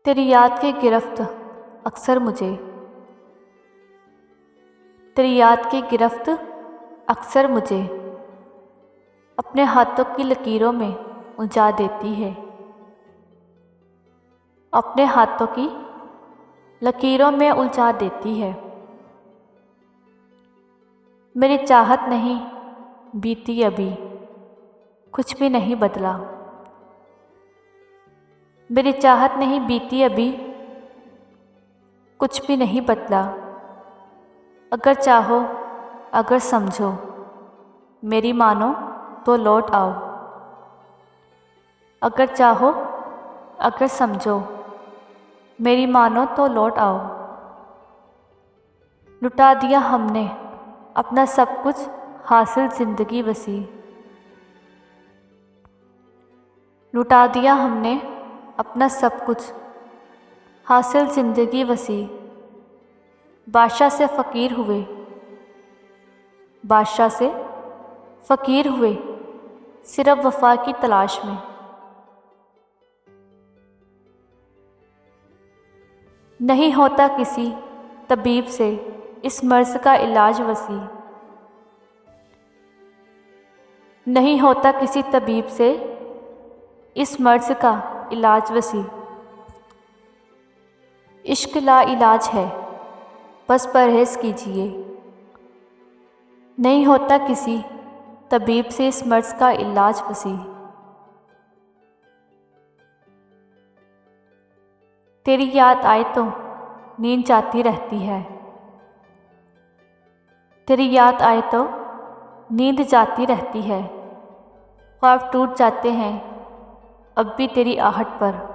तेरी याद की गिरफ्त अक्सर मुझे, तेरी याद की गिरफ्त अक्सर मुझे अपने हाथों की लकीरों में उलझा देती है। अपने हाथों की लकीरों में उलझा देती है। मेरी चाहत नहीं बीती अभी, कुछ भी नहीं बदला। मेरी चाहत नहीं बीती अभी, कुछ भी नहीं बदला। अगर चाहो, अगर समझो, मेरी मानो तो लौट आओ। अगर चाहो, अगर समझो, मेरी मानो तो लौट आओ। लुटा दिया हमने अपना सब कुछ, हासिल जिंदगी वसी। लुटा दिया हमने अपना सब कुछ, हासिल जिंदगी वसी। बादशाह से फ़कीर हुए, बादशाह से फ़कीर हुए, सिर्फ वफ़ा की तलाश में। नहीं होता किसी तबीब से इस मर्ज़ का इलाज वसी। नहीं होता किसी तबीब से इस मर्ज़ का इलाज वसी। इश्क ला इलाज है, बस परहेज़ कीजिए। नहीं होता किसी तबीब से इस मर्ज़ का इलाज वसी। तेरी याद आए तो नींद जाती रहती है। तेरी याद आए तो नींद जाती रहती है। ख्वाब टूट जाते हैं अब भी तेरी आहट पर।